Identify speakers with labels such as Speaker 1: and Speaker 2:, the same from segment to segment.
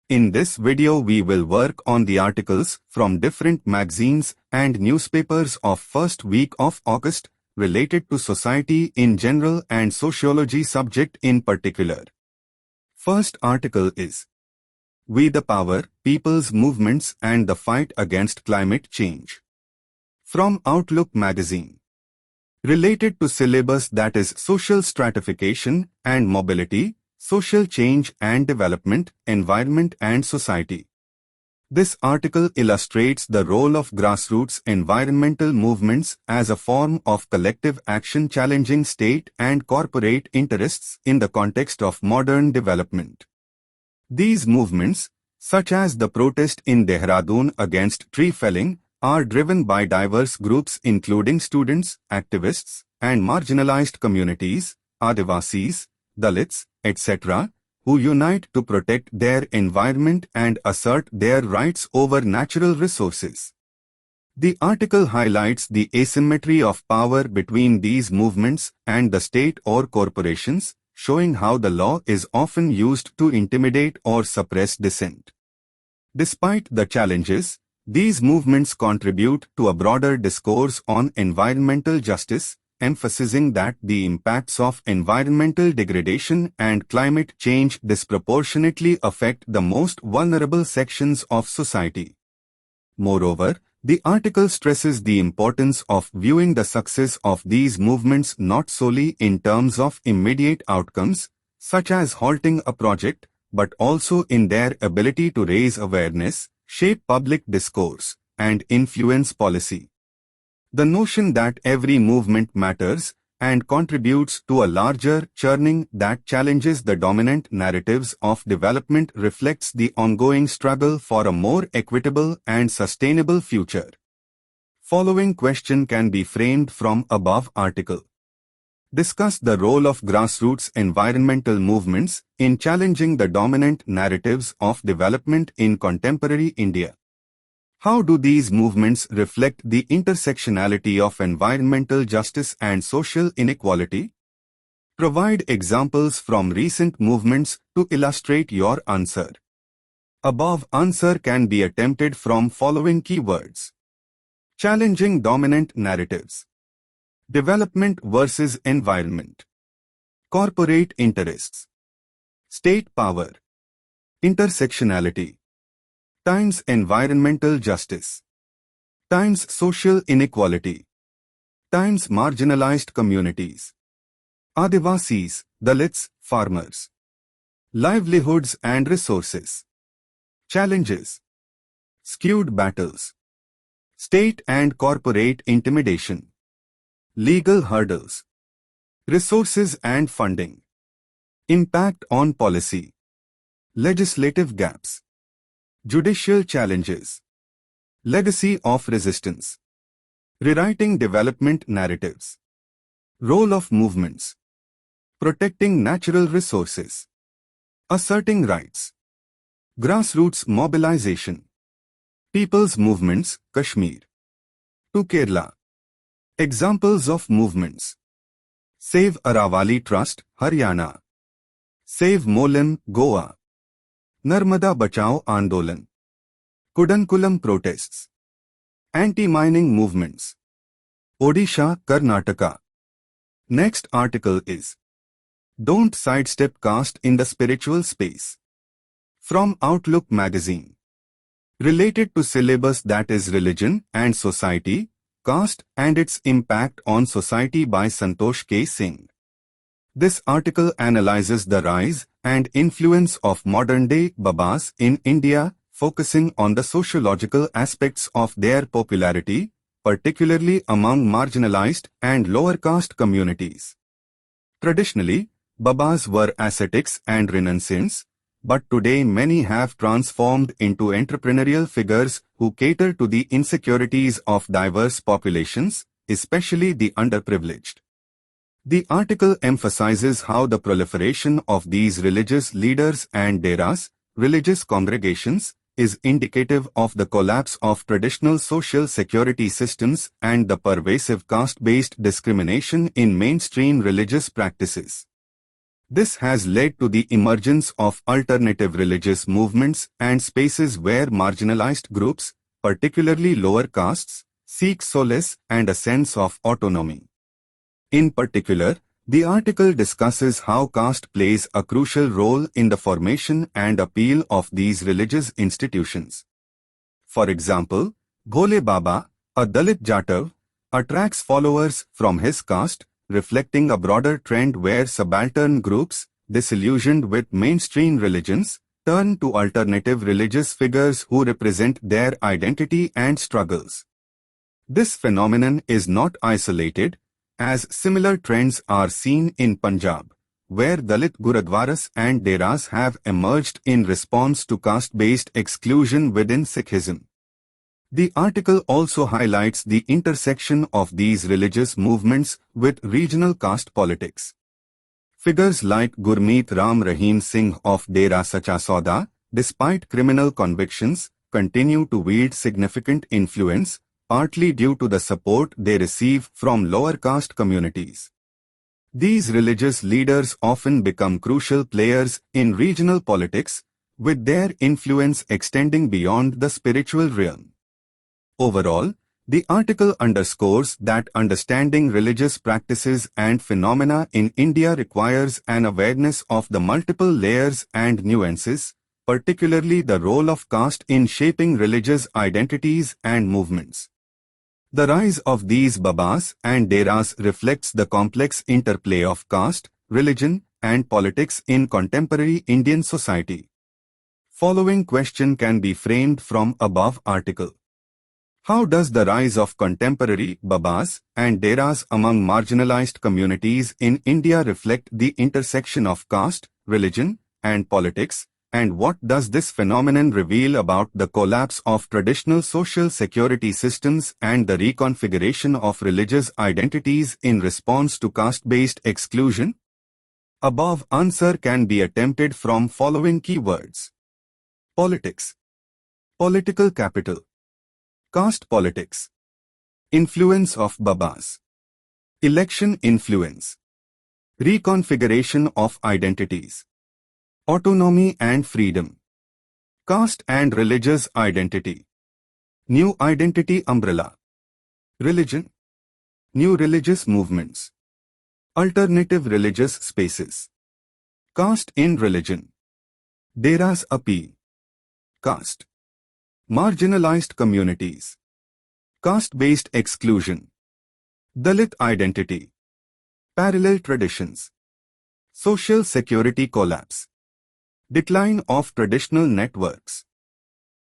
Speaker 1: In this video we will work on the articles from different magazines and newspapers of first week of August related to society in general and sociology subject in particular. First article is We the Power, People's Movements and the Fight Against Climate Change. From Outlook magazine. Related to syllabus that is social stratification and mobility, social change and development, environment and society. This article illustrates the role of grassroots environmental movements as a form of collective action challenging state and corporate interests in the context of modern development. These movements, such as the protest in Dehradun against tree felling, are driven by diverse groups including students, activists, and marginalized communities, Adivasis, Dalits, etc., who unite to protect their environment and assert their rights over natural resources. The article highlights the asymmetry of power between these movements and the state or corporations, showing how the law is often used to intimidate or suppress dissent. Despite the challenges, these movements contribute to a broader discourse on environmental justice, emphasizing that the impacts of environmental degradation and climate change disproportionately affect the most vulnerable sections of society. Moreover, the article stresses the importance of viewing the success of these movements not solely in terms of immediate outcomes, such as halting a project, but also in their ability to raise awareness, shape public discourse, and influence policy. The notion that every movement matters and contributes to a larger churning that challenges the dominant narratives of development reflects the ongoing struggle for a more equitable and sustainable future. Following question can be framed from above article. Discuss the role of grassroots environmental movements in challenging the dominant narratives of development in contemporary India. How do these movements reflect the intersectionality of environmental justice and social inequality? Provide examples from recent movements to illustrate your answer. Above answer can be attempted from following keywords. Challenging dominant narratives. Development versus environment. Corporate interests. State power. Intersectionality. Times environmental justice. Times social inequality. Times marginalized communities. Adivasis, Dalits, farmers. Livelihoods and resources. Challenges. Skewed battles. State and corporate intimidation. Legal hurdles. Resources and funding. Impact on policy. Legislative gaps. Judicial challenges. Legacy of resistance. Rewriting development narratives. Role of movements. Protecting natural resources. Asserting rights. Grassroots mobilization. People's movements, Kashmir. To Kerala. Examples of movements. Save Aravali Trust, Haryana. Save Molim, Goa. Narmada Bachao Andolan. Kudankulam protests. Anti-mining movements. Odisha, Karnataka. Next article is Don't Sidestep Caste in the Spiritual Space. From Outlook magazine. Related to syllabus that is religion and society, caste and its impact on society by Santosh K. Singh. This article analyzes the rise and influence of modern-day Babas in India, focusing on the sociological aspects of their popularity, particularly among marginalized and lower caste communities. Traditionally, Babas were ascetics and renunciants, but today many have transformed into entrepreneurial figures who cater to the insecurities of diverse populations, especially the underprivileged. The article emphasizes how the proliferation of these religious leaders and deras, religious congregations, is indicative of the collapse of traditional social security systems and the pervasive caste-based discrimination in mainstream religious practices. This has led to the emergence of alternative religious movements and spaces where marginalized groups, particularly lower castes, seek solace and a sense of autonomy. In particular, the article discusses how caste plays a crucial role in the formation and appeal of these religious institutions. For example, Bhole Baba, a Dalit Jatav, attracts followers from his caste, reflecting a broader trend where subaltern groups, disillusioned with mainstream religions, turn to alternative religious figures who represent their identity and struggles. This phenomenon is not isolated, as similar trends are seen in Punjab, where Dalit Gurudwaras and Deras have emerged in response to caste-based exclusion within Sikhism. The article also highlights the intersection of these religious movements with regional caste politics. Figures like Gurmeet Ram Rahim Singh of Dera Sacha Sauda, despite criminal convictions, continue to wield significant influence, partly due to the support they receive from lower caste communities. These religious leaders often become crucial players in regional politics, with their influence extending beyond the spiritual realm. Overall, the article underscores that understanding religious practices and phenomena in India requires an awareness of the multiple layers and nuances, particularly the role of caste in shaping religious identities and movements. The rise of these Babas and Deras reflects the complex interplay of caste, religion, and politics in contemporary Indian society. Following question can be framed from above article. How does the rise of contemporary Babas and Deras among marginalized communities in India reflect the intersection of caste, religion, and politics, and what does this phenomenon reveal about the collapse of traditional social security systems and the reconfiguration of religious identities in response to caste-based exclusion? Above answer can be attempted from following keywords. Politics. Political capital. Caste politics. Influence of Babas. Election influence. Reconfiguration of identities. Autonomy and freedom. Caste and religious identity. New identity umbrella. Religion. New religious movements. Alternative religious spaces. Caste in religion. Dera's appeal. Caste. Marginalized communities. Caste-based exclusion. Dalit identity. Parallel traditions. Social security collapse. Decline of traditional networks.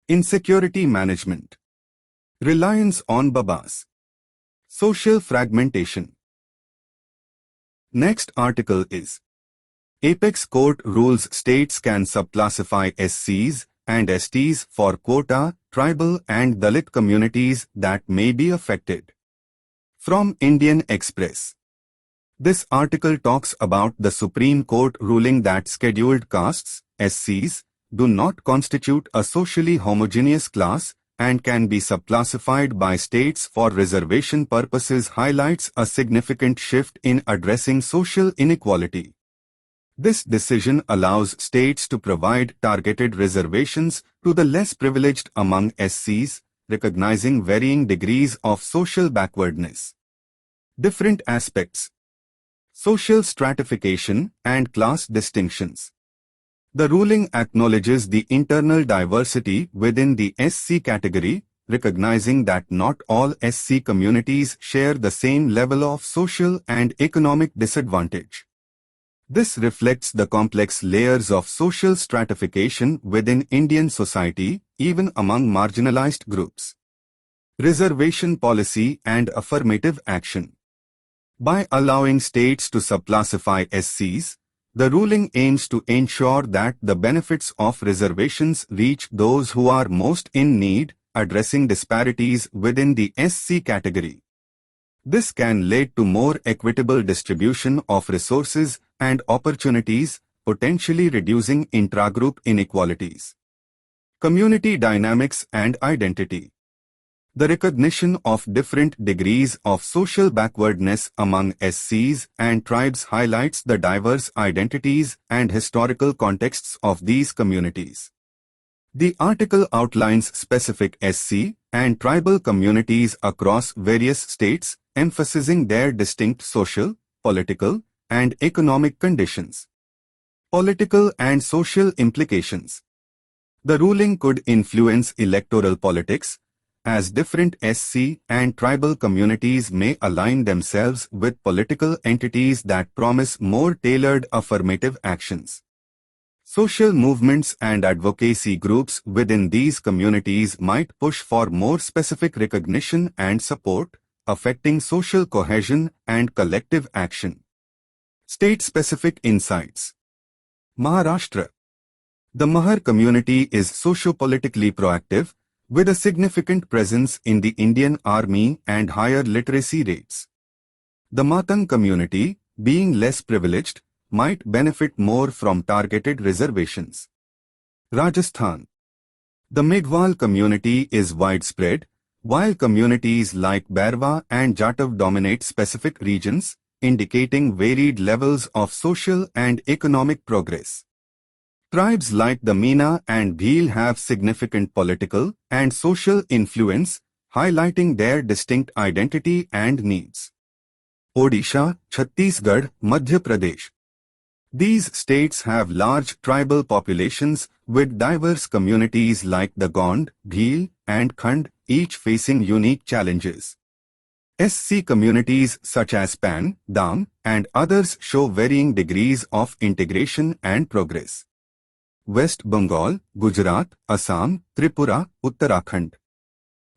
Speaker 1: Insecurity management. Reliance on Babas. Social fragmentation. Next article is Apex Court rules states can subclassify SCs and STs for quota, tribal and Dalit communities that may be affected. From Indian Express. This article talks about the Supreme Court ruling that scheduled castes, SCs, do not constitute a socially homogeneous class and can be subclassified by states for reservation purposes highlights a significant shift in addressing social inequality. This decision allows states to provide targeted reservations to the less privileged among SCs, recognizing varying degrees of social backwardness. Different aspects. Social stratification and class distinctions. The ruling acknowledges the internal diversity within the SC category, recognizing that not all SC communities share the same level of social and economic disadvantage. This reflects the complex layers of social stratification within Indian society, even among marginalized groups. Reservation policy and affirmative action. By allowing states to subclassify SCs, the ruling aims to ensure that the benefits of reservations reach those who are most in need, addressing disparities within the SC category. This can lead to more equitable distribution of resources and opportunities, potentially reducing intragroup inequalities. Community dynamics and identity. The recognition of different degrees of social backwardness among SCs and tribes highlights the diverse identities and historical contexts of these communities. The article outlines specific SC and tribal communities across various states, emphasizing their distinct social, political, and economic conditions. Political and social implications. The ruling could influence electoral politics, as different SC and tribal communities may align themselves with political entities that promise more tailored affirmative actions. Social movements and advocacy groups within these communities might push for more specific recognition and support, affecting social cohesion and collective action. State-specific insights. Maharashtra. The Mahar community is socio-politically proactive, with a significant presence in the Indian Army and higher literacy rates. The Matang community, being less privileged, might benefit more from targeted reservations. Rajasthan. The Meghwal community is widespread, while communities like Bairwa and Jatav dominate specific regions, indicating varied levels of social and economic progress. Tribes like the Meena and Bhil have significant political and social influence, highlighting their distinct identity and needs. Odisha, Chhattisgarh, Madhya Pradesh. These states have large tribal populations with diverse communities like the Gond, Bhil, and Khand, each facing unique challenges. SC communities such as Pan, Dam, and others show varying degrees of integration and progress. West Bengal, Gujarat, Assam, Tripura, Uttarakhand.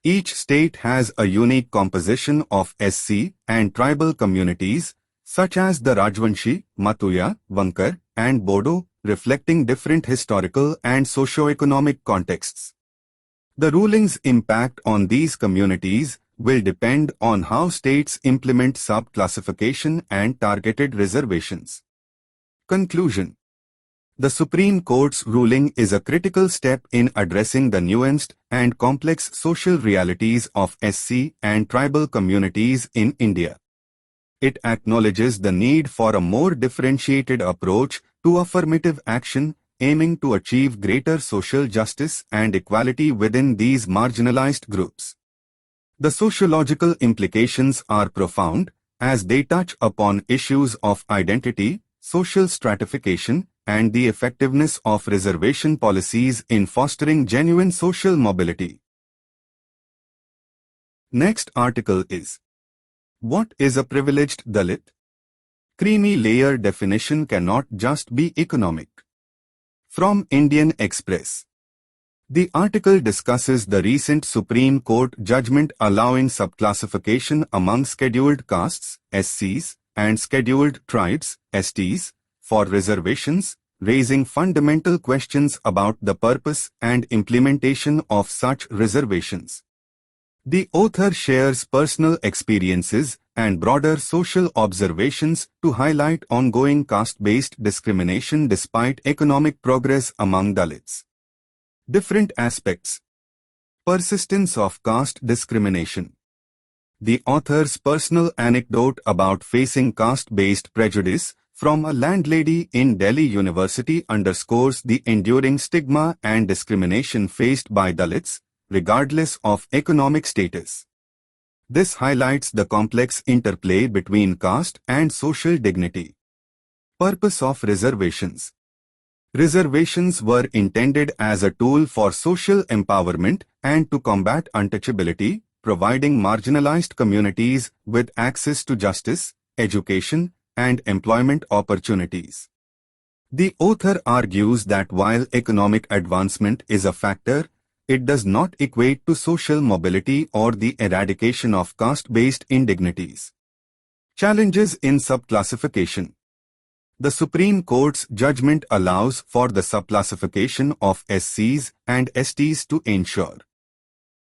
Speaker 1: Each state has a unique composition of SC and tribal communities, such as the Rajvanshi, Matuya, Vankar, and Bodo, reflecting different historical and socio-economic contexts. The ruling's impact on these communities will depend on how states implement sub-classification and targeted reservations. Conclusion. The Supreme Court's ruling is a critical step in addressing the nuanced and complex social realities of SC and tribal communities in India. It acknowledges the need for a more differentiated approach to affirmative action, aiming to achieve greater social justice and equality within these marginalized groups. The sociological implications are profound, as they touch upon issues of identity, social stratification, and the effectiveness of reservation policies in fostering genuine social mobility. Next article is: What is a privileged Dalit? Creamy layer definition cannot just be economic. From Indian Express. The article discusses the recent Supreme Court judgment allowing subclassification among scheduled castes, SCs, and scheduled tribes, STs, for reservations, raising fundamental questions about the purpose and implementation of such reservations. The author shares personal experiences and broader social observations to highlight ongoing caste-based discrimination despite economic progress among Dalits. Different aspects. Persistence of caste discrimination. The author's personal anecdote about facing caste-based prejudice from a landlady in Delhi University underscores the enduring stigma and discrimination faced by Dalits, regardless of economic status. This highlights the complex interplay between caste and social dignity. Purpose of reservations. Reservations were intended as a tool for social empowerment and to combat untouchability, providing marginalized communities with access to justice, education, and employment opportunities. The author argues that while economic advancement is a factor, it does not equate to social mobility or the eradication of caste-based indignities. Challenges in subclassification. The Supreme Court's judgment allows for the subclassification of SCs and STs to ensure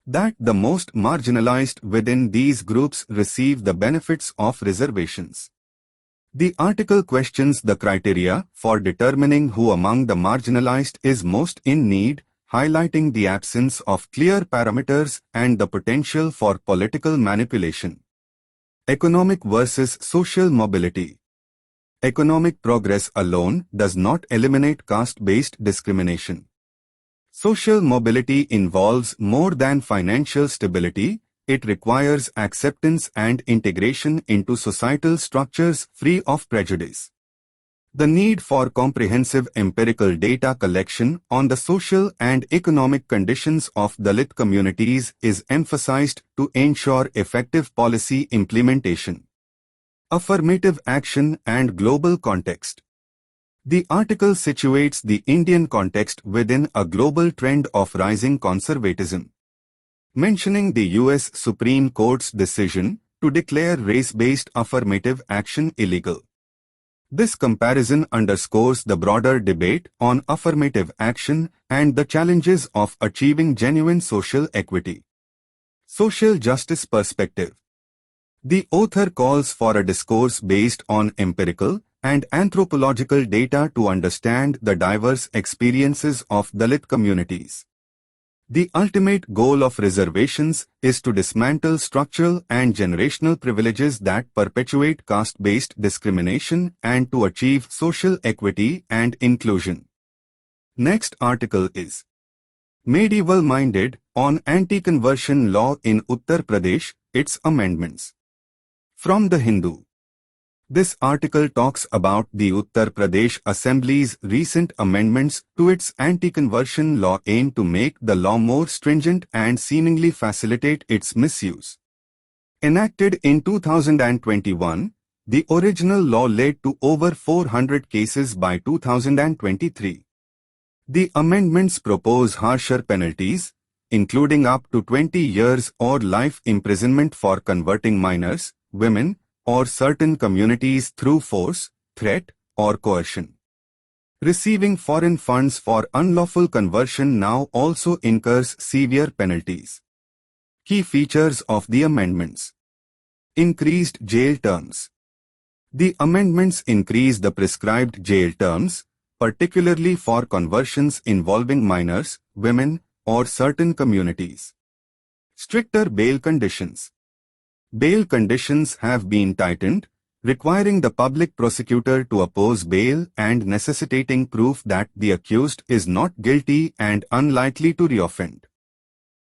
Speaker 1: that the most marginalized within these groups receive the benefits of reservations. The article questions the criteria for determining who among the marginalized is most in need, highlighting the absence of clear parameters and the potential for political manipulation. Economic versus social mobility. Economic progress alone does not eliminate caste-based discrimination. Social mobility involves more than financial stability. It requires acceptance and integration into societal structures free of prejudice. The need for comprehensive empirical data collection on the social and economic conditions of Dalit communities is emphasized to ensure effective policy implementation. Affirmative action and global context. The article situates the Indian context within a global trend of rising conservatism. Mentioning the U.S. Supreme Court's decision to declare race-based affirmative action illegal. This comparison underscores the broader debate on affirmative action and the challenges of achieving genuine social equity. Social justice perspective. The author calls for a discourse based on empirical and anthropological data to understand the diverse experiences of Dalit communities. The ultimate goal of reservations is to dismantle structural and generational privileges that perpetuate caste-based discrimination and to achieve social equity and inclusion. Next article is Medieval-Minded on Anti-Conversion Law in Uttar Pradesh, its amendments. From the Hindu. This article talks about the Uttar Pradesh Assembly's recent amendments to its anti-conversion law aimed to make the law more stringent and seemingly facilitate its misuse. Enacted in 2021, the original law led to over 400 cases by 2023. The amendments propose harsher penalties, including up to 20 years or life imprisonment for converting minors, women, or certain communities through force, threat, or coercion. Receiving foreign funds for unlawful conversion now also incurs severe penalties. Key features of the amendments. Increased jail terms. The amendments increase the prescribed jail terms, particularly for conversions involving minors, women, or certain communities. Stricter bail conditions. Bail conditions have been tightened, requiring the public prosecutor to oppose bail and necessitating proof that the accused is not guilty and unlikely to reoffend.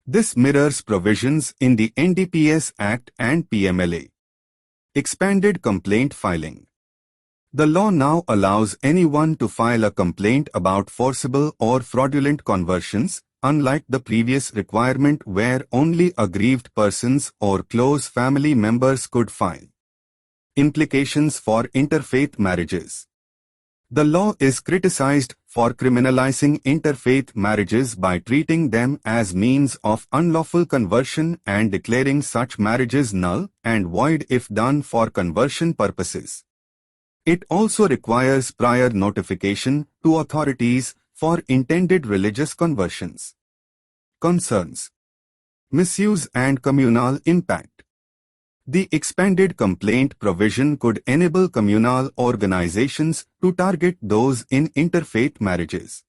Speaker 1: This mirrors provisions in the NDPS Act and PMLA. Expanded complaint filing. The law now allows anyone to file a complaint about forcible or fraudulent conversions, unlike the previous requirement where only aggrieved persons or close family members could file. Implications for interfaith marriages. The law is criticized for criminalizing interfaith marriages by treating them as means of unlawful conversion and declaring such marriages null and void if done for conversion purposes. It also requires prior notification to authorities for intended religious conversions. Concerns. Misuse and communal impact. The expanded complaint provision could enable communal organizations to target those in interfaith marriages.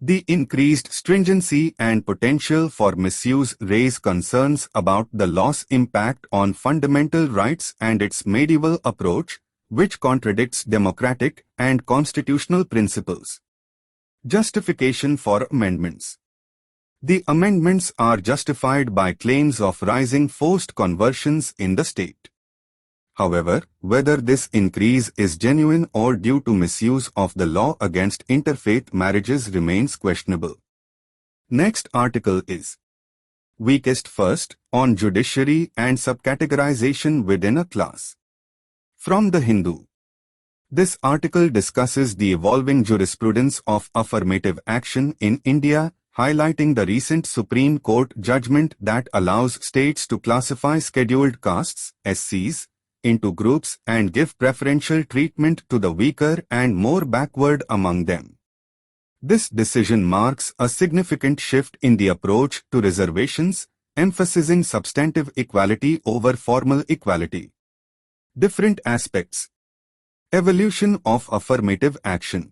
Speaker 1: The increased stringency and potential for misuse raise concerns about the law's impact on fundamental rights and its medieval approach, which contradicts democratic and constitutional principles. Justification for amendments. The amendments are justified by claims of rising forced conversions in the state. However, whether this increase is genuine or due to misuse of the law against interfaith marriages remains questionable. Next article is Weakest First on Judiciary and Subcategorization within a Class. From the Hindu. This article discusses the evolving jurisprudence of affirmative action in India, highlighting the recent Supreme Court judgment that allows states to classify scheduled castes, SCs, into groups and give preferential treatment to the weaker and more backward among them. This decision marks a significant shift in the approach to reservations, emphasizing substantive equality over formal equality. Different aspects. Evolution of affirmative action.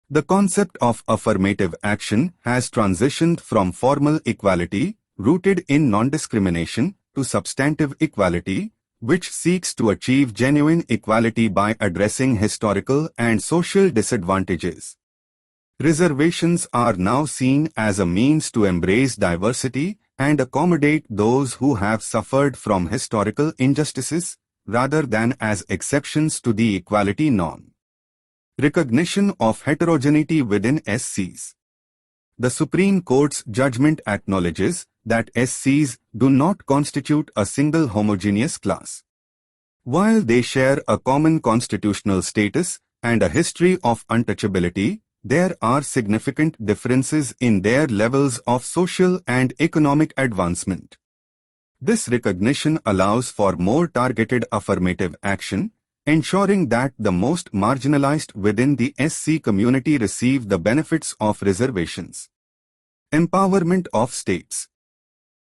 Speaker 1: The concept of affirmative action has transitioned from formal equality, rooted in non-discrimination, to substantive equality, which seeks to achieve genuine equality by addressing historical and social disadvantages. Reservations are now seen as a means to embrace diversity and accommodate those who have suffered from historical injustices, rather than as exceptions to the equality norm. Recognition of heterogeneity within SCs. The Supreme Court's judgment acknowledges that SCs do not constitute a single homogeneous class. While they share a common constitutional status and a history of untouchability, there are significant differences in their levels of social and economic advancement. This recognition allows for more targeted affirmative action, ensuring that the most marginalized within the SC community receive the benefits of reservations. Empowerment of states.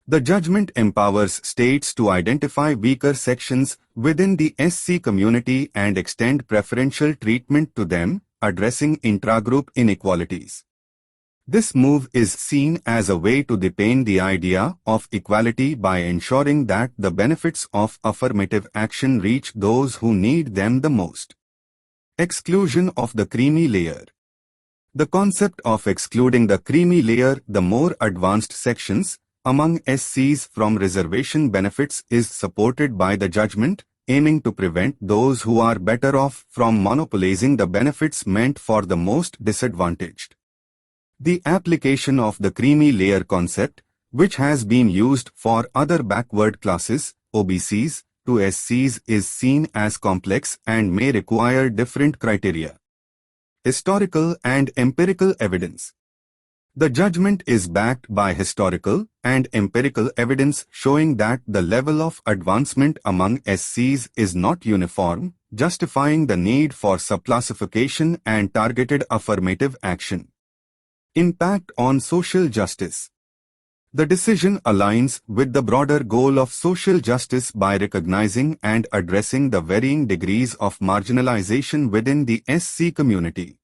Speaker 1: The judgment empowers states to identify weaker sections within the SC community and extend preferential treatment to them, addressing intragroup inequalities. This move is seen as a way to deepen the idea of equality by ensuring that the benefits of affirmative action reach those who need them the most. Exclusion of the creamy layer. The concept of excluding the creamy layer, the more advanced sections, among SCs from reservation benefits is supported by the judgment, aiming to prevent those who are better off from monopolizing the benefits meant for the most disadvantaged. The application of the creamy layer concept, which has been used for other backward classes, OBCs, to SCs is seen as complex and may require different criteria. Historical and empirical evidence. The judgment is backed by historical and empirical evidence showing that the level of advancement among SCs is not uniform, justifying the need for subclassification and targeted affirmative action. Impact on social justice. The decision aligns with the broader goal of social justice by recognizing and addressing the varying degrees of marginalization within the SC community.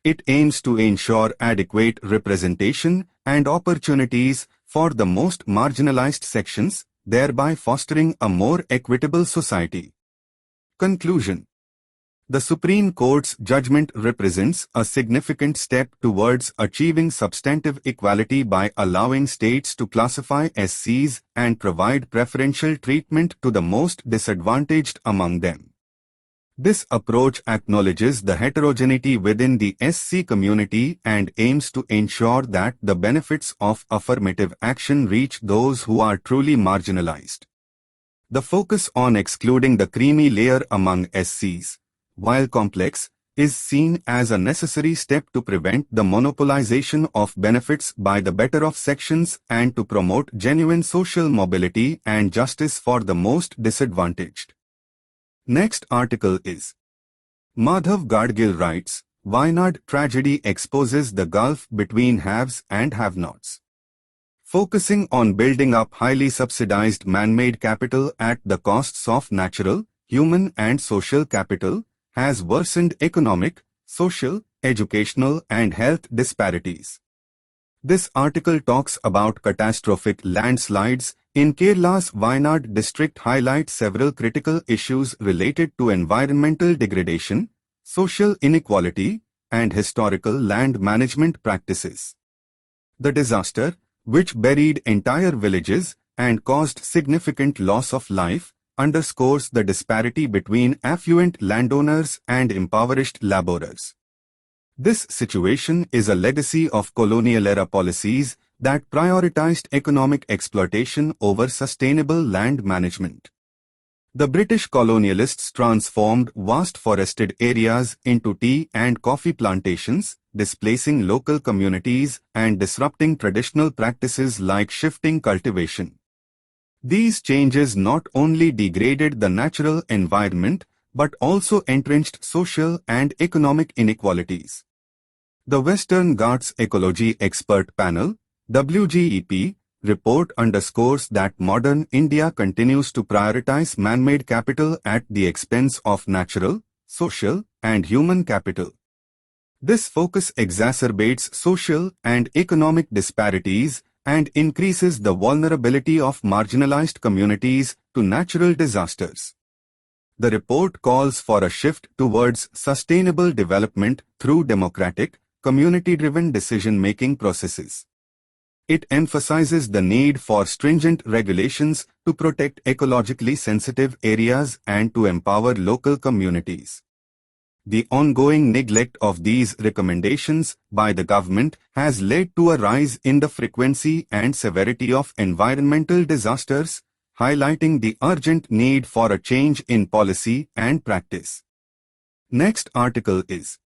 Speaker 1: It aims to ensure adequate representation and opportunities for the most marginalized sections, thereby fostering a more equitable society. Conclusion. The Supreme Court's judgment represents a significant step towards achieving substantive equality by allowing states to classify SCs and provide preferential treatment to the most disadvantaged among them. This approach acknowledges the heterogeneity within the SC community and aims to ensure that the benefits of affirmative action reach those who are truly marginalized. The focus on excluding the creamy layer among SCs, while complex, is seen as a necessary step to prevent the monopolization of benefits by the better-off sections and to promote genuine social mobility and justice for the most disadvantaged. Next article is Madhav Gadgil writes, Wayanad tragedy exposes the gulf between haves and have-nots. Focusing on building up highly subsidized man-made capital at the costs of natural, human and social capital, has worsened economic, social, educational and health disparities. This article talks about catastrophic landslides in Kerala's Wayanad district, highlight several critical issues related to environmental degradation, social inequality, and historical land management practices. The disaster, which buried entire villages and caused significant loss of life, underscores the disparity between affluent landowners and impoverished laborers. This situation is a legacy of colonial-era policies that prioritized economic exploitation over sustainable land management. The British colonialists transformed vast forested areas into tea and coffee plantations, displacing local communities and disrupting traditional practices like shifting cultivation. These changes not only degraded the natural environment but also entrenched social and economic inequalities. The Western Ghats Ecology Expert Panel, WGEP, report underscores that modern India continues to prioritize man-made capital at the expense of natural, social, and human capital. This focus exacerbates social and economic disparities and increases the vulnerability of marginalized communities to natural disasters. The report calls for a shift towards sustainable development through democratic, community-driven decision-making processes. It emphasizes the need for stringent regulations to protect ecologically sensitive areas and to empower local communities. The ongoing neglect of these recommendations by the government has led to a rise in the frequency and severity of environmental disasters, highlighting the urgent need for a change in policy and practice. Next article is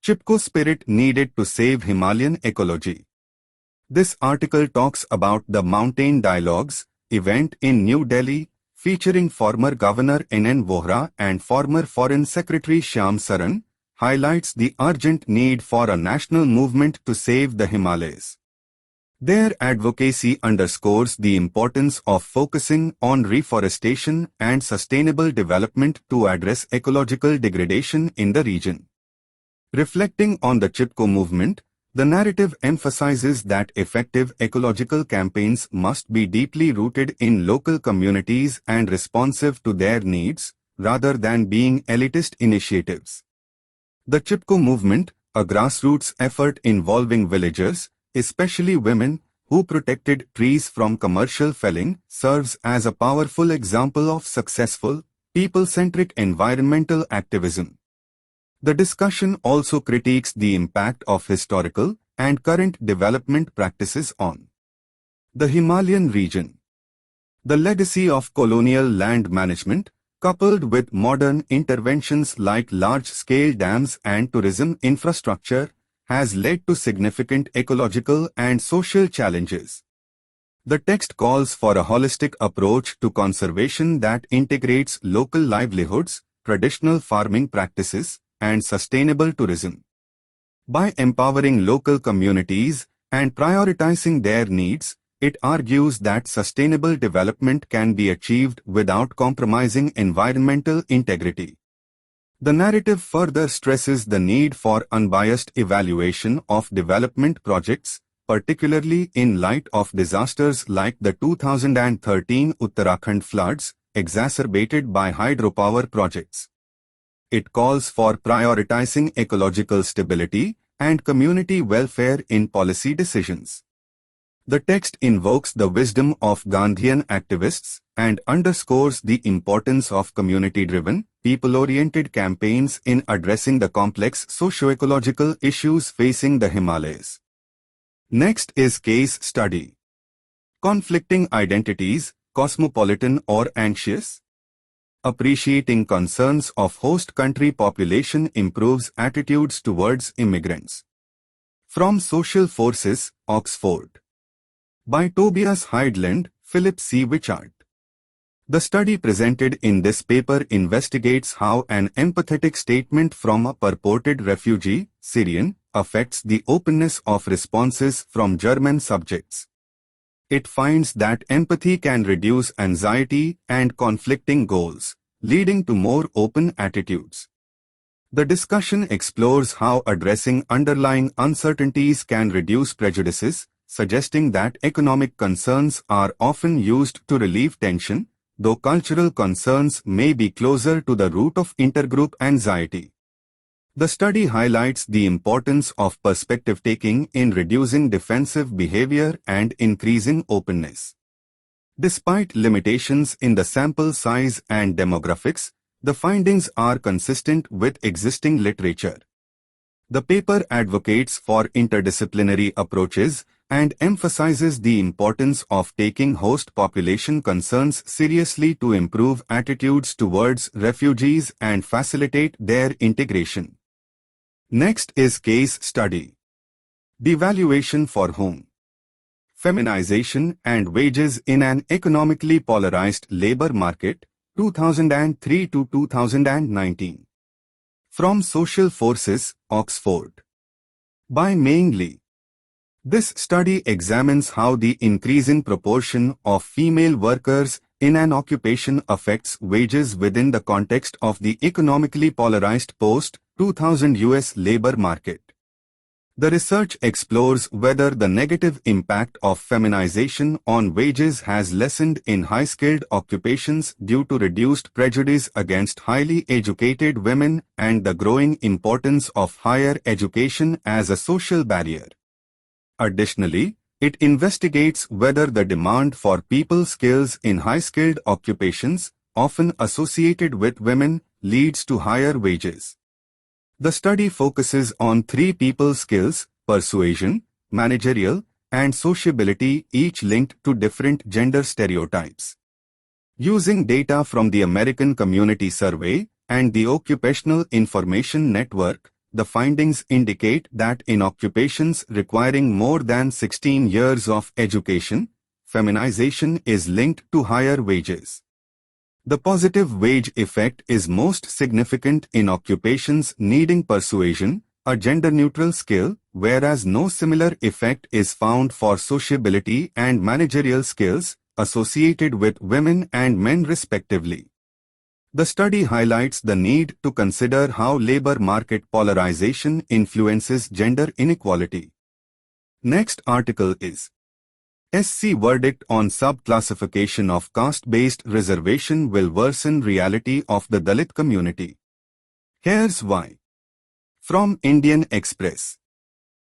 Speaker 1: Chipko Spirit Needed to Save Himalayan Ecology. This article talks about the Mountain Dialogues event in New Delhi, featuring former Governor N.N. Vohra and former Foreign Secretary Shyam Saran, highlights the urgent need for a national movement to save the Himalayas. Their advocacy underscores the importance of focusing on reforestation and sustainable development to address ecological degradation in the region. Reflecting on the Chipko movement, the narrative emphasizes that effective ecological campaigns must be deeply rooted in local communities and responsive to their needs, rather than being elitist initiatives. The Chipko movement, a grassroots effort involving villagers, especially women, who protected trees from commercial felling, serves as a powerful example of successful, people-centric environmental activism. The discussion also critiques the impact of historical and current development practices on the Himalayan region. The legacy of colonial land management, coupled with modern interventions like large-scale dams and tourism infrastructure, has led to significant ecological and social challenges. The text calls for a holistic approach to conservation that integrates local livelihoods, traditional farming practices, and sustainable tourism. By empowering local communities and prioritizing their needs, it argues that sustainable development can be achieved without compromising environmental integrity. The narrative further stresses the need for unbiased evaluation of development projects, particularly in light of disasters like the 2013 Uttarakhand floods, exacerbated by hydropower projects. It calls for prioritizing ecological stability and community welfare in policy decisions. The text invokes the wisdom of Gandhian activists and underscores the importance of community-driven, people-oriented campaigns in addressing the complex socio-ecological issues facing the Himalayas. Next is case study. Conflicting identities, cosmopolitan or anxious? Appreciating concerns of host country population improves attitudes towards immigrants. From Social Forces, Oxford. By Tobias Heidland, Philip C. Wichart. The study presented in this paper investigates how an empathetic statement from a purported refugee, Syrian, affects the openness of responses from German subjects. It finds that empathy can reduce anxiety and conflicting goals, leading to more open attitudes. The discussion explores how addressing underlying uncertainties can reduce prejudices, suggesting that economic concerns are often used to relieve tension, though cultural concerns may be closer to the root of intergroup anxiety. The study highlights the importance of perspective-taking in reducing defensive behavior and increasing openness. Despite limitations in the sample size and demographics, the findings are consistent with existing literature. The paper advocates for interdisciplinary approaches and emphasizes the importance of taking host population concerns seriously to improve attitudes towards refugees and facilitate their integration. Next is case study. Devaluation for whom? Feminization and wages in an economically polarized labor market, 2003 to 2019. From Social Forces, Oxford. By Meng Li. This study examines how the increasing proportion of female workers in an occupation affects wages within the context of the economically polarized post 2000 US labor market. The research explores whether the negative impact of feminization on wages has lessened in high-skilled occupations due to reduced prejudice against highly educated women and the growing importance of higher education as a social barrier. Additionally, it investigates whether the demand for people skills in high-skilled occupations, often associated with women, leads to higher wages. The study focuses on 3 people skills: persuasion, managerial, and sociability, each linked to different gender stereotypes. Using data from the American Community Survey and the Occupational Information Network, the findings indicate that in occupations requiring more than 16 years of education, feminization is linked to higher wages. The positive wage effect is most significant in occupations needing persuasion, a gender-neutral skill, whereas no similar effect is found for sociability and managerial skills, associated with women and men respectively. The study highlights the need to consider how labor market polarization influences gender inequality. Next article is SC verdict on sub-classification of caste-based reservation will worsen reality of the Dalit community. Here's why. From Indian Express.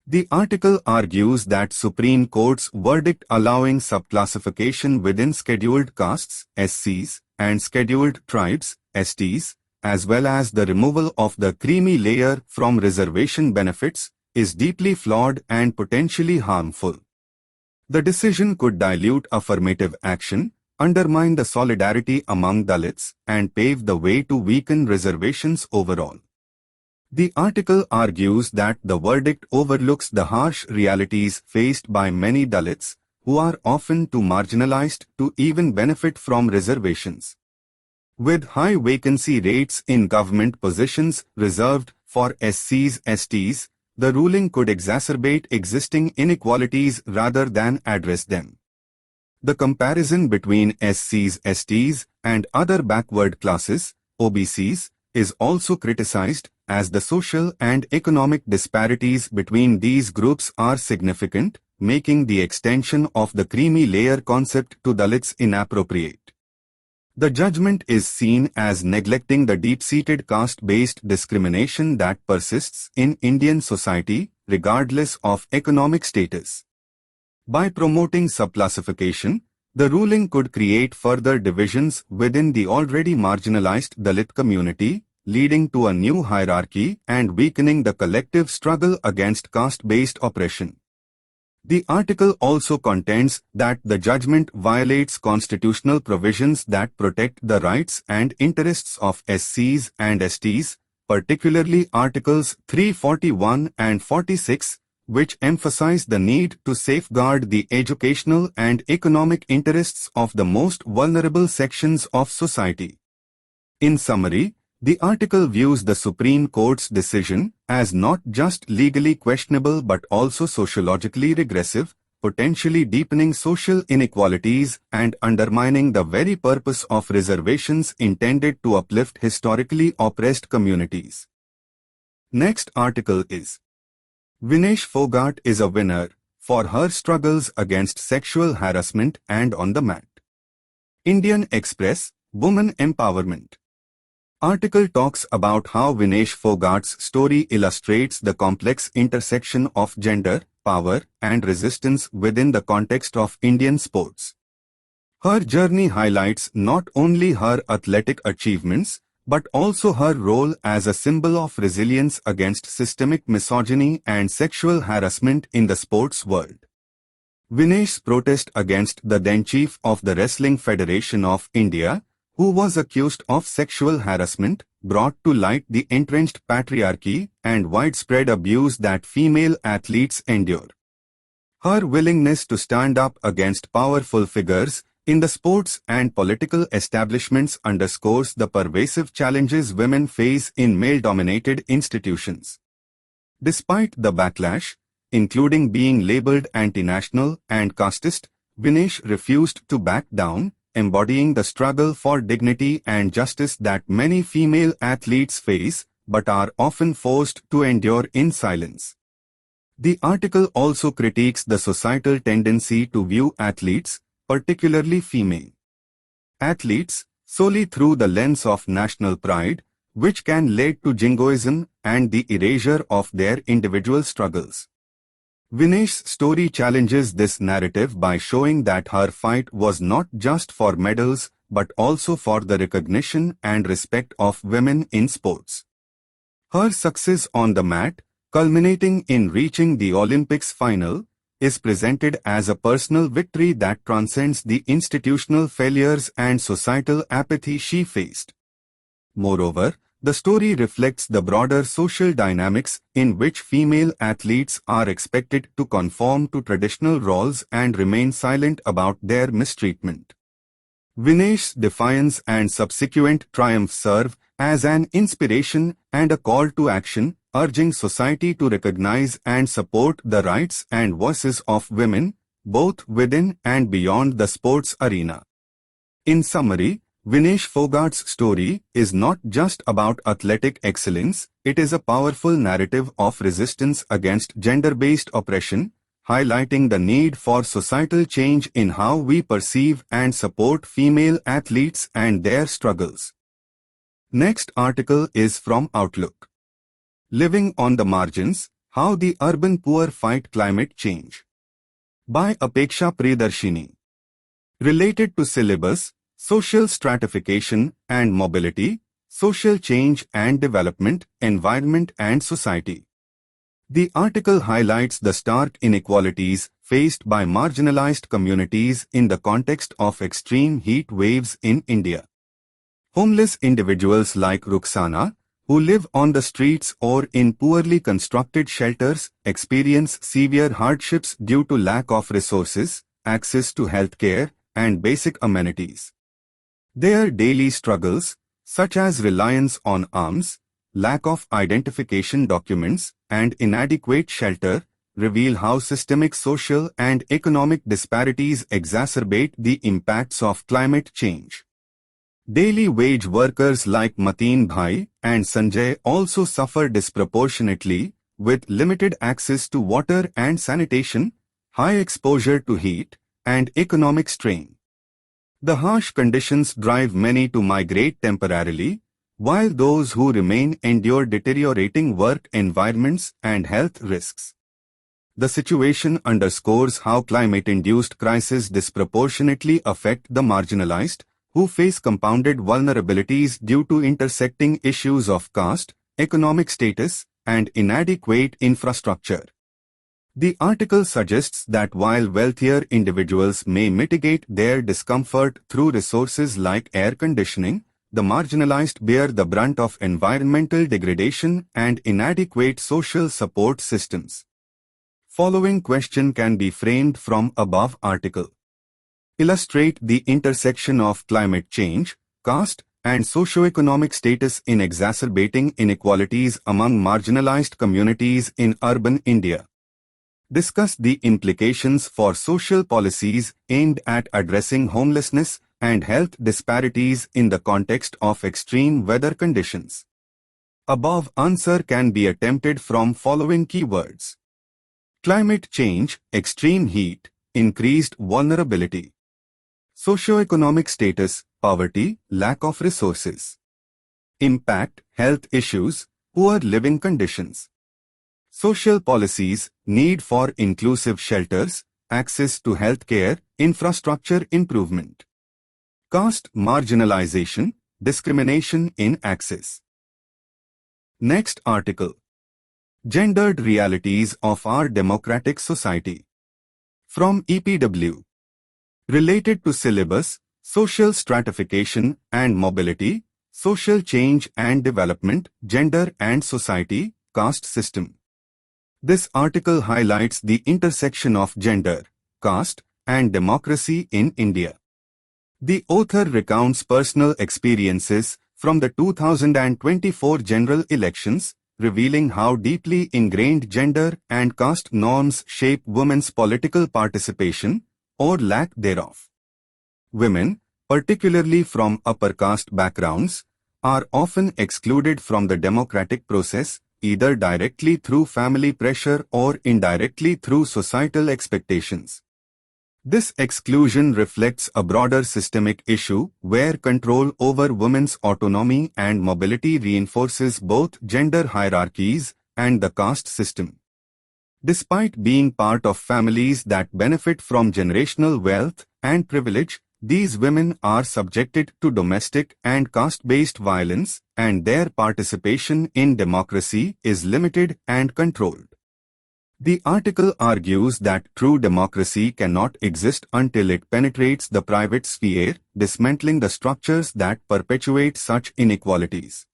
Speaker 1: The article argues that Supreme Court's verdict allowing subclassification within scheduled castes, SCs, and scheduled tribes, STs, as well as the removal of the creamy layer from reservation benefits, is deeply flawed and potentially harmful. The decision could dilute affirmative action, undermine the solidarity among Dalits, and pave the way to weaken reservations overall. The article argues that the verdict overlooks the harsh realities faced by many Dalits, who are often too marginalized to even benefit from reservations. With high vacancy rates in government positions reserved for SCs, STs, the ruling could exacerbate existing inequalities rather than address them. The comparison between SCs, STs, and other backward classes, OBCs, is also criticized, as the social and economic disparities between these groups are significant, making the extension of the creamy layer concept to Dalits inappropriate. The judgment is seen as neglecting the deep-seated caste-based discrimination that persists in Indian society, regardless of economic status. By promoting subclassification, the ruling could create further divisions within the already marginalized Dalit community, leading to a new hierarchy and weakening the collective struggle against caste-based oppression. The article also contends that the judgment violates constitutional provisions that protect the rights and interests of SCs and STs, particularly Articles 341 and 46, which emphasize the need to safeguard the educational and economic interests of the most vulnerable sections of society. In summary, the article views the Supreme Court's decision as not just legally questionable but also sociologically regressive, potentially deepening social inequalities and undermining the very purpose of reservations intended to uplift historically oppressed communities. Next article is Vinesh Fogart is a winner for her struggles against sexual harassment and on the mat. Indian Express, Woman Empowerment. Article talks about how Vinesh Fogart's story illustrates the complex intersection of gender, power, and resistance within the context of Indian sports. Her journey highlights not only her athletic achievements, but also her role as a symbol of resilience against systemic misogyny and sexual harassment in the sports world. Vinesh's protest against the then chief of the Wrestling Federation of India, who was accused of sexual harassment, brought to light the entrenched patriarchy and widespread abuse that female athletes endure. Her willingness to stand up against powerful figures in the sports and political establishments underscores the pervasive challenges women face in male-dominated institutions. Despite the backlash, including being labeled anti-national and casteist, Vinesh refused to back down, embodying the struggle for dignity and justice that many female athletes face, but are often forced to endure in silence. The article also critiques the societal tendency to view athletes, particularly female athletes, solely through the lens of national pride, which can lead to jingoism and the erasure of their individual struggles. Vinesh's story challenges this narrative by showing that her fight was not just for medals but also for the recognition and respect of women in sports. Her success on the mat, culminating in reaching the Olympics final, is presented as a personal victory that transcends the institutional failures and societal apathy she faced. Moreover, the story reflects the broader social dynamics in which female athletes are expected to conform to traditional roles and remain silent about their mistreatment. Vinesh's defiance and subsequent triumph serve as an inspiration and a call to action, urging society to recognize and support the rights and voices of women, both within and beyond the sports arena. In summary, Vinesh Fogart's story is not just about athletic excellence, it is a powerful narrative of resistance against gender-based oppression, highlighting the need for societal change in how we perceive and support female athletes and their struggles. Next article is from Outlook. Living on the Margins, How the Urban Poor Fight Climate Change. By Apeksha Priyadarshini. Related to syllabus, social stratification and mobility, social change and development, environment and society. The article highlights the stark inequalities faced by marginalized communities in the context of extreme heat waves in India. Homeless individuals like Ruxana, who live on the streets or in poorly constructed shelters, experience severe hardships due to lack of resources, access to healthcare, and basic amenities. Their daily struggles, such as reliance on alms, lack of identification documents, and inadequate shelter, reveal how systemic social and economic disparities exacerbate the impacts of climate change. Daily wage workers like Mateen Bhai and Sanjay also suffer disproportionately, with limited access to water and sanitation, high exposure to heat, and economic strain. The harsh conditions drive many to migrate temporarily, while those who remain endure deteriorating work environments and health risks. The situation underscores how climate-induced crises disproportionately affect the marginalized, who face compounded vulnerabilities due to intersecting issues of caste, economic status, and inadequate infrastructure. The article suggests that while wealthier individuals may mitigate their discomfort through resources like air conditioning, the marginalized bear the brunt of environmental degradation and inadequate social support systems. Following question can be framed from above article. Illustrate the intersection of climate change, caste, and socio-economic status in exacerbating inequalities among marginalized communities in urban India. Discuss the implications for social policies aimed at addressing homelessness and health disparities in the context of extreme weather conditions. Above answer can be attempted from following keywords: climate change, extreme heat, increased vulnerability; socio-economic status, poverty, lack of resources; impact, health issues, poor living conditions; social policies, need for inclusive shelters, access to healthcare, infrastructure improvement; caste marginalization, discrimination in access. Next article. Gendered Realities of Our Democratic Society. From EPW. Related to syllabus, social stratification and mobility, social change and development, gender and society, caste system. This article highlights the intersection of gender, caste, and democracy in India. The author recounts personal experiences from the 2024 general elections, revealing how deeply ingrained gender and caste norms shape women's political participation, or lack thereof. Women, particularly from upper caste backgrounds, are often excluded from the democratic process, either directly through family pressure or indirectly through societal expectations. This exclusion reflects a broader systemic issue where control over women's autonomy and mobility reinforces both gender hierarchies and the caste system. Despite being part of families that benefit from generational wealth and privilege, these women are subjected to domestic and caste-based violence, and their participation in democracy is limited and controlled. The article argues that true democracy cannot exist until it penetrates the private sphere, dismantling the structures that perpetuate such inequalities.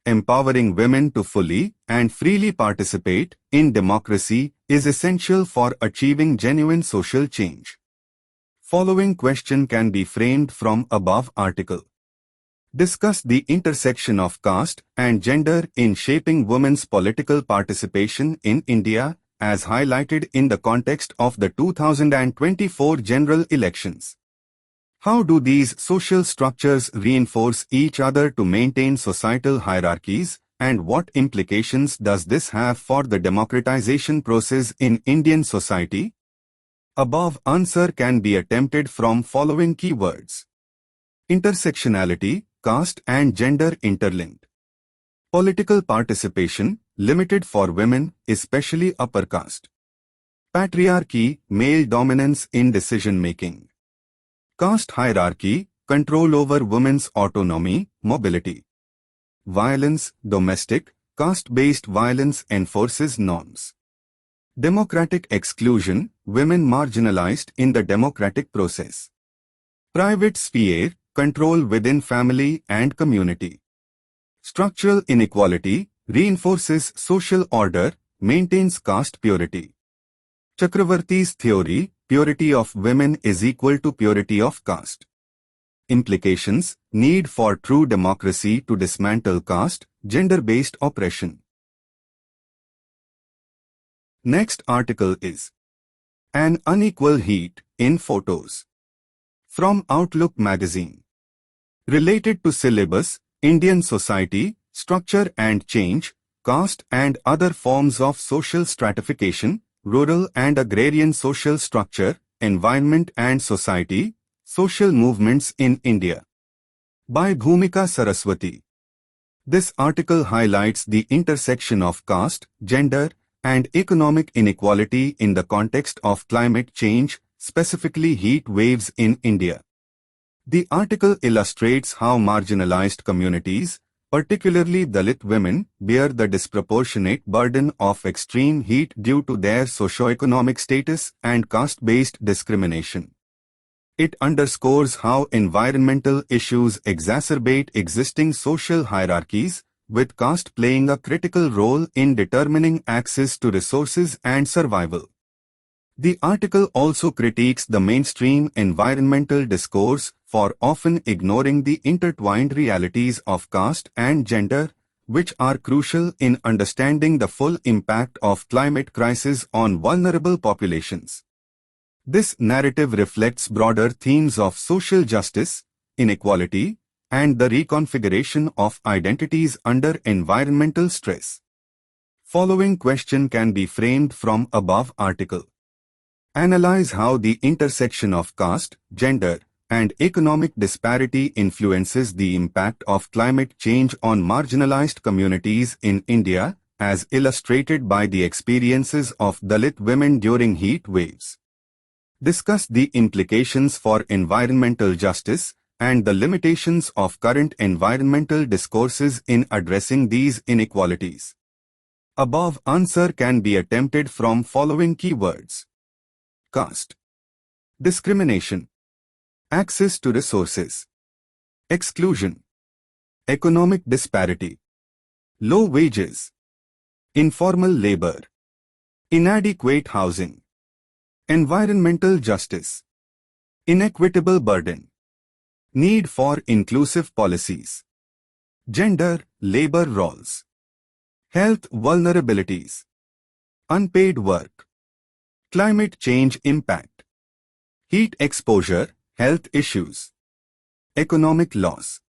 Speaker 1: Empowering women to fully and freely participate in democracy is essential for achieving genuine social change. Following question can be framed from above article. Discuss the intersection of caste and gender in shaping women's political participation in India, as highlighted in the context of the 2024 general elections. How do these social structures reinforce each other to maintain societal hierarchies, and what implications does this have for the democratization process in Indian society? Above answer can be attempted from following keywords. Intersectionality, caste and gender interlinked. Political participation, limited for women, especially upper caste. Patriarchy, male dominance in decision-making. Caste hierarchy, control over women's autonomy, mobility. Violence, domestic, caste-based violence enforces norms. Democratic exclusion, women marginalized in the democratic process. Private sphere, control within family and community. Structural inequality, reinforces social order, maintains caste purity. Chakravarti's theory, purity of women is equal to purity of caste. Implications, need for true democracy to dismantle caste, gender-based oppression. Next article is An Unequal Heat in Photos. From Outlook magazine. Related to syllabus, Indian society, structure and change, caste and other forms of social stratification, rural and agrarian social structure, environment and society, social movements in India. By Bhumika Saraswati. This article highlights the intersection of caste, gender, and economic inequality in the context of climate change, specifically heat waves in India. The article illustrates how marginalized communities, particularly Dalit women, bear the disproportionate burden of extreme heat due to their socioeconomic status and caste-based discrimination. It underscores how environmental issues exacerbate existing social hierarchies, with caste playing a critical role in determining access to resources and survival. The article also critiques the mainstream environmental discourse for often ignoring the intertwined realities of caste and gender, which are crucial in understanding the full impact of climate crisis on vulnerable populations. This narrative reflects broader themes of social justice, inequality, and the reconfiguration of identities under environmental stress. Following question can be framed from above article. Analyze how the intersection of caste, gender, and economic disparity influences the impact of climate change on marginalized communities in India, as illustrated by the experiences of Dalit women during heat waves. Discuss the implications for environmental justice and the limitations of current environmental discourses in addressing these inequalities. Above answer can be attempted from following keywords. Caste. Discrimination. Access to resources. Exclusion. Economic disparity. Low wages. Informal labor. Inadequate housing. Environmental justice. Inequitable burden. Need for inclusive policies. Gender, labor roles. Health vulnerabilities. Unpaid work. Climate change impact. Heat exposure, health issues. Economic loss.